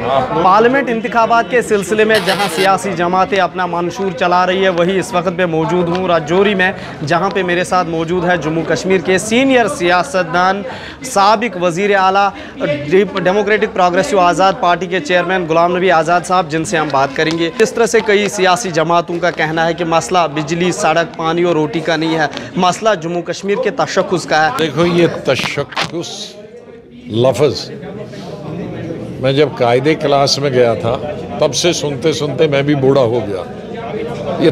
Parliament इंतखाबात के सिलसिले में जहां सियासी जमातें अपना मंशूर चला रही है, वही इस वक्त मैं मौजूद हूं राजौरी में, जहां पे मेरे साथ मौजूद है जम्मू कश्मीर के सीनियर सियासतदान साबिक वज़ीर आला डेमोक्रेटिक प्रोग्रेसिव आज़ाद पार्टी के चेयरमैन गुलाम नबी आज़ाद साहब, जिनसे हम बात करेंगे। इस तरह से कई सियासी जमातों का कहना है कि मसला बिजली, सड़क, पानी और रोटी का नहीं है, मसला जम्मू कश्मीर के तशख्खुस का है। देखो, ये तशख्खुस लफ्ज़ मैं जब कायदे क्लास में गया था तब से सुनते सुनते मैं भी बूढ़ा हो गया। ये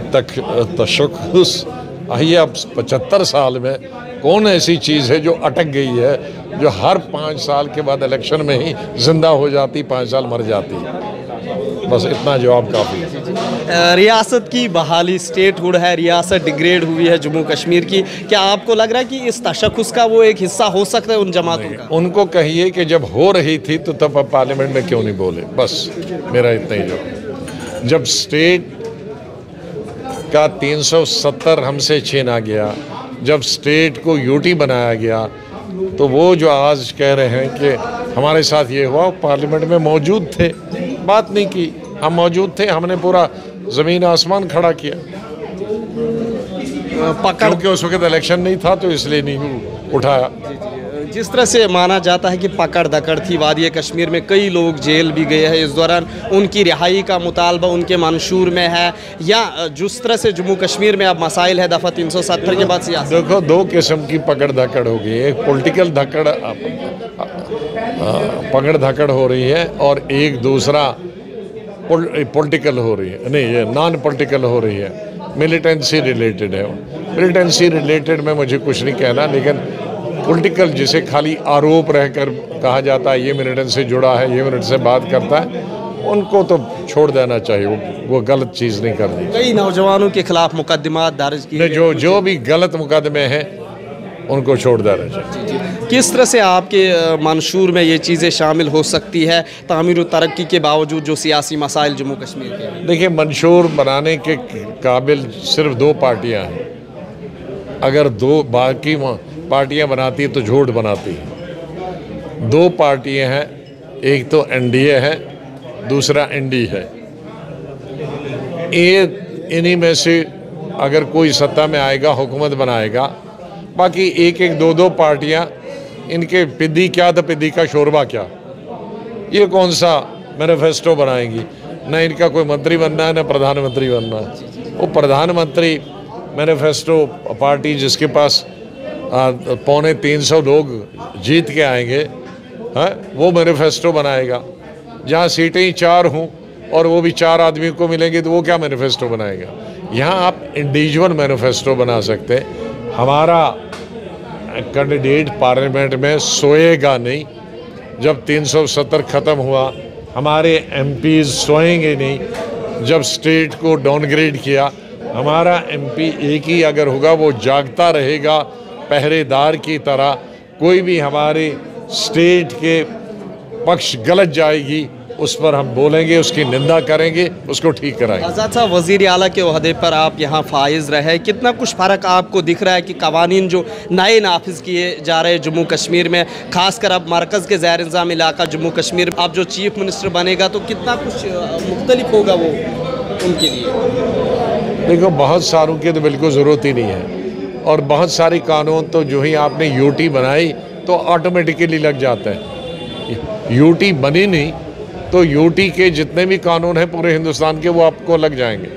तशख्खुस आइए, अब 75 साल में कौन ऐसी चीज़ है जो अटक गई है, जो हर 5 साल के बाद इलेक्शन में ही जिंदा हो जाती, 5 साल मर जाती। बस इतना जवाब काफ़ी है। रियासत की बहाली, स्टेटहुड है, रियासत डिग्रेड हुई है जम्मू कश्मीर की। क्या आपको लग रहा है कि इस तशख्खुस का वो एक हिस्सा हो सकता है उन जमातों का? उनको कहिए कि जब हो रही थी तो तब पार्लियामेंट में क्यों नहीं बोले, बस मेरा इतना ही जवाब। जब स्टेट का 370 हमसे छीना गया, जब स्टेट को यूटी बनाया गया, तो वो जो आज कह रहे हैं कि हमारे साथ ये हुआ, पार्लियामेंट में मौजूद थे, बात नहीं की। हम मौजूद थे, हमने पूरा ज़मीन आसमान खड़ा किया। क्योंकि उस वक्त इलेक्शन नहीं था तो इसलिए नहीं उठाया। जिस तरह से माना जाता है कि पकड़ धकड़ थी, वादी कश्मीर में कई लोग जेल भी गए हैं, इस दौरान उनकी रिहाई का मुतालबा उनके मंशूर में है, या जिस तरह से जम्मू कश्मीर में अब मसाइल है दफ़ा 370 के बाद सियासत? देखो, 2 किस्म की पकड़ धकड़ होगी। एक पॉलिटिकल पकड़ धकड़ हो रही है और एक दूसरा पॉलिटिकल हो रही है, नहीं, ये नॉन पॉलिटिकल हो रही है, मिलिटेंसी रिलेटेड है। मिलिटेंसी रिलेटेड में मुझे कुछ नहीं कहना, लेकिन पॉलिटिकल जिसे खाली आरोप रहकर कहा जाता है ये मिलिटेंट से जुड़ा है, ये मिलिटेंट से बात करता है, उनको तो छोड़ देना चाहिए। वो गलत चीज़ नहीं करनी। कई नौजवानों के खिलाफ मुकदमा दर्ज किए, जो भी गलत मुकदमे हैं उनको छोड़ देना चाहिए। किस तरह से आपके मंशूर में ये चीज़ें शामिल हो सकती है, तामीर तरक्की के बावजूद जो सियासी मसाइल जम्मू कश्मीर के? देखिए, मंशूर बनाने के काबिल सिर्फ 2 पार्टियां हैं। अगर 2 बाकी पार्टियां बनाती है तो झूठ बनाती है। 2 पार्टियां हैं, एक तो एनडीए है, दूसरा एनडी है। इन्हीं में से अगर कोई सत्ता में आएगा, हुकूमत बनाएगा, बाकी एक 2 पार्टियां, इनके पिद्दी क्या तो पिद्दी का शोरबा क्या, ये कौन सा मैनिफेस्टो बनाएंगी? न इनका कोई मंत्री बनना है, न प्रधानमंत्री बनना है। वो प्रधानमंत्री मैनिफेस्टो पार्टी जिसके पास 250 लोग जीत के आएंगे, हाँ, वो मैनिफेस्टो बनाएगा। जहाँ सीटें ही 4 हों और वो भी 4 आदमी को मिलेंगे तो वो क्या मैनिफेस्टो बनाएगा? यहाँ आप इंडिविजुअल मैनिफेस्टो बना सकते हैं। हमारा कैंडिडेट पार्लियामेंट में सोएगा नहीं। जब 370 ख़त्म हुआ, हमारे एमपीज़ सोएंगे नहीं। जब स्टेट को डाउनग्रेड किया, हमारा एमपी एक ही अगर होगा, वो जागता रहेगा पहरेदार की तरह। कोई भी हमारे स्टेट के पक्ष गलत जाएगी, उस पर हम बोलेंगे, उसकी निंदा करेंगे, उसको ठीक कराएंगे। आज़ाद साहब, वज़ीर आला के ओहदे पर आप यहाँ फाइज रहे, कितना कुछ फ़र्क आपको दिख रहा है कि कवानीन जो नए नाफिज किए जा रहे हैं जम्मू कश्मीर में, खासकर अब मरकज़ के ज़ैर इंतज़ाम इलाका जम्मू कश्मीर, अब जो चीफ मिनिस्टर बनेगा तो कितना कुछ मुख्तलिफ होगा वो उनके लिए? देखो, बहुत सारों की तो बिल्कुल ज़रूरत ही नहीं है, और बहुत सारी कानून तो जो ही आपने यूटी बनाई तो ऑटोमेटिकली लग जाता है। यूटी बनी नहीं तो यूटी के जितने भी कानून हैं पूरे हिंदुस्तान के, वो आपको लग जाएंगे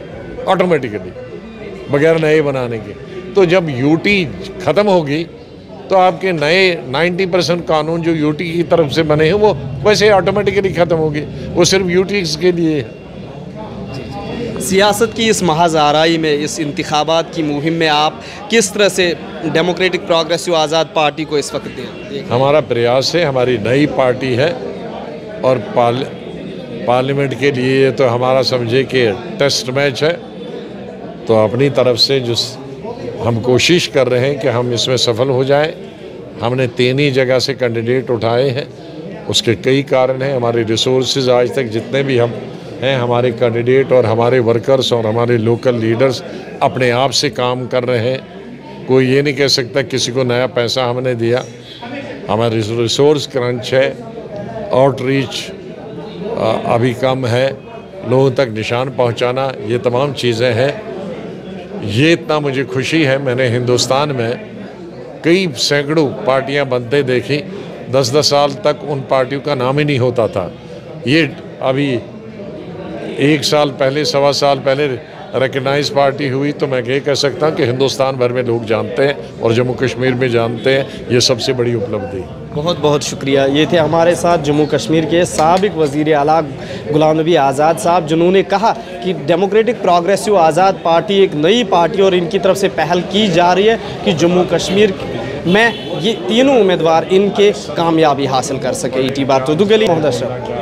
ऑटोमेटिकली, बगैर नए बनाने के। तो जब यूटी ख़त्म होगी तो आपके नए 90% कानून जो यूटी की तरफ से बने हैं वो वैसे ऑटोमेटिकली ख़त्म होगी। वो सिर्फ यूटी के लिए है। सियासत की इस महज आराई में, इस इंतखाबात की मुहिम में आप किस तरह से डेमोक्रेटिक प्रोग्रेसिव आज़ाद पार्टी को इस वक्त दें? हमारा प्रयास है, हमारी नई पार्टी है, और पार्लियामेंट के लिए तो हमारा समझे कि टेस्ट मैच है। तो अपनी तरफ से जो हम कोशिश कर रहे हैं कि हम इसमें सफल हो जाएं। हमने 3 ही जगह से कैंडिडेट उठाए हैं, उसके कई कारण हैं। हमारे रिसोर्सेज आज तक जितने भी हम हैं, हमारे कैंडिडेट और हमारे वर्कर्स और हमारे लोकल लीडर्स अपने आप से काम कर रहे हैं। कोई ये नहीं कह सकता किसी को नया पैसा हमने दिया। हमारे रिसोर्स क्रंच है, आउटरीच अभी कम है, लोगों तक निशान पहुंचाना, ये तमाम चीज़ें हैं। ये इतना मुझे खुशी है, मैंने हिंदुस्तान में कई सैकड़ों पार्टियां बनते देखी, 10-10 साल तक उन पार्टियों का नाम ही नहीं होता था। ये अभी 1 साल पहले, 1.25 साल पहले रिकग्नाइज पार्टी हुई, तो मैं ये कह सकता हूँ कि हिंदुस्तान भर में लोग जानते हैं और जम्मू कश्मीर में जानते हैं। ये सबसे बड़ी उपलब्धि। बहुत बहुत शुक्रिया। ये थे हमारे साथ जम्मू कश्मीर के साबिक वज़ीर आला गुलाम नबी आज़ाद साहब, जिन्होंने कहा कि डेमोक्रेटिक प्रोग्रेसिव आज़ाद पार्टी एक नई पार्टी और इनकी तरफ से पहल की जा रही है कि जम्मू कश्मीर में ये तीनों उम्मीदवार इनके कामयाबी हासिल कर सके। ईटी बात तो दुगली मोहम्मद अशरफ।